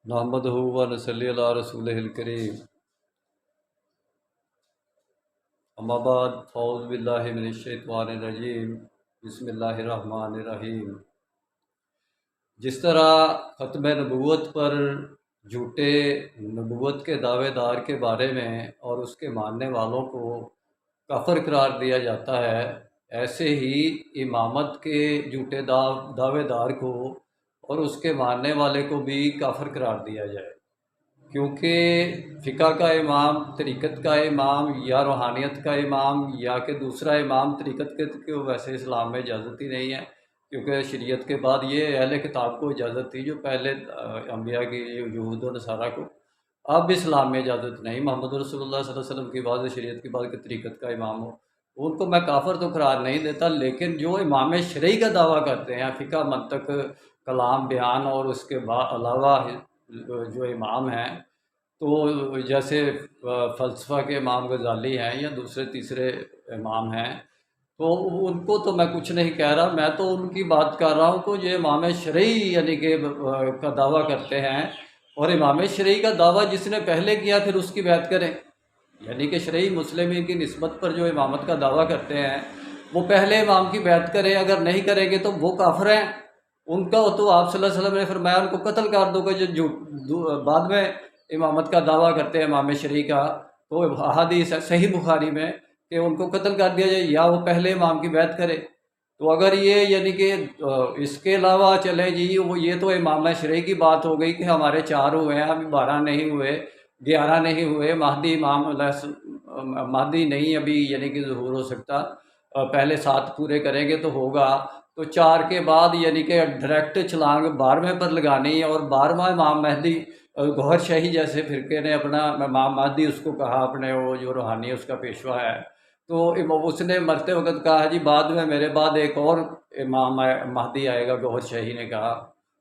نحمدہ و نصلی علی رسولہ الکریم، اما بعد اعوذ باللہ من الشیطان الرجیم، بسم اللہ الرحمن الرحیم۔ جس طرح ختم نبوت پر جھوٹے نبوت کے دعوے دار کے بارے میں اور اس کے ماننے والوں کو کافر قرار دیا جاتا ہے، ایسے ہی امامت کے جھوٹے دعوے دار کو اور اس کے ماننے والے کو بھی کافر قرار دیا جائے، کیونکہ فقہ کا امام، طریقت کا امام یا روحانیت کا امام یا کہ دوسرا امام طریقت کے ویسے اسلام میں اجازت ہی نہیں ہے، کیونکہ شریعت کے بعد یہ اہل کتاب کو اجازت تھی جو پہلے انبیاء کی یہود و نصارہ کو، اب اسلام میں اجازت نہیں۔ محمد رسول اللہ صلی اللہ علیہ وسلم کی بعد شریعت کے بعد کے طریقت کا امام ہو، ان کو میں کافر تو قرار نہیں دیتا، لیکن جو امام شرعی کا دعویٰ کرتے ہیں، فقہ، منطق، کلام، بیان اور اس کے علاوہ جو امام ہیں، تو جیسے فلسفہ کے امام غزالی ہیں یا دوسرے تیسرے امام ہیں، تو ان کو تو میں کچھ نہیں کہہ رہا، میں تو ان کی بات کر رہا ہوں کہ جو امام شرعی یعنی کہ کا دعویٰ کرتے ہیں، اور امام شرعی کا دعویٰ جس نے پہلے کیا پھر اس کی بیعت کریں، یعنی کہ شرعی مسلمین کی نسبت پر جو امامت کا دعویٰ کرتے ہیں وہ پہلے امام کی بیعت کریں، اگر نہیں کریں گے تو وہ کافر ہیں۔ ان کا تو آپ صلی اللہ علیہ وسلم نے فرمایا ان کو قتل کر دو گے جو بعد میں امامت کا دعویٰ کرتے ہیں امام شرعی کا، تو احادیث صحیح بخاری میں کہ ان کو قتل کر دیا جائے یا وہ پہلے امام کی بیعت کرے۔ تو اگر یہ یعنی کہ اس کے علاوہ چلے جی، وہ یہ تو امام شرعی کی بات ہو گئی کہ ہمارے 4 ہوئے ہیں، ابھی 12 نہیں ہوئے، 11 نہیں ہوئے، مہدی مہدی نہیں ابھی یعنی کہ ظہور ہو سکتا، پہلے 7 پورے کریں گے تو ہوگا، تو 4 کے بعد یعنی کہ ڈائریکٹ چھلانگ 12ویں پر لگانی ہے، اور 12واں امام مہدی گوہر شاہی جیسے فرقے نے اپنا امام مہدی اس کو کہا، اپنے وہ جو روحانی اس کا پیشوا ہے، تو اس نے مرتے وقت کہا جی بعد میں میرے بعد ایک اور امام مہدی آئے گا، گوہر شاہی نے کہا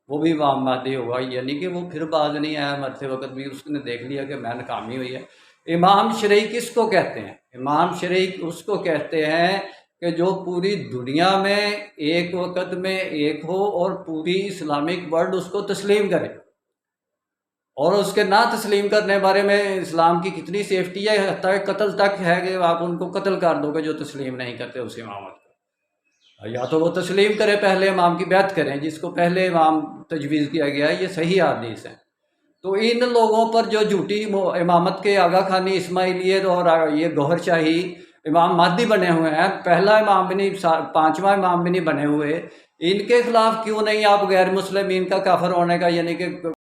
وہ بھی امام مہدی ہوگا، یعنی کہ وہ پھر بعد نہیں آیا، مرتے وقت بھی اس نے دیکھ لیا کہ میں ناکامی ہوئی ہے۔ امام شرعی کس کو کہتے ہیں؟ امام شرعی اس کو کہتے ہیں کہ جو پوری دنیا میں ایک وقت میں ایک ہو اور پوری اسلامک ورلڈ اس کو تسلیم کرے، اور اس کے نہ تسلیم کرنے بارے میں اسلام کی کتنی سیفٹی ہے، حتیٰ کہ قتل تک ہے کہ آپ ان کو قتل کر دو گے جو تسلیم نہیں کرتے اس امامت کو، یا تو وہ تسلیم کرے، پہلے امام کی بیعت کریں جس کو پہلے امام تجویز کیا گیا ہے، یہ صحیح حدیث ہے۔ تو ان لوگوں پر جو جھوٹی امامت کے آگا خانی اسماعیلیت اور یہ گوہر شاہی امام مہدی بنے ہوئے ہیں، پہلا امام بھی نہیں، 5واں امام بھی نہیں بنے ہوئے، ان کے خلاف کیوں نہیں آپ غیر مسلمین کا کافر ہونے کا یعنی کہ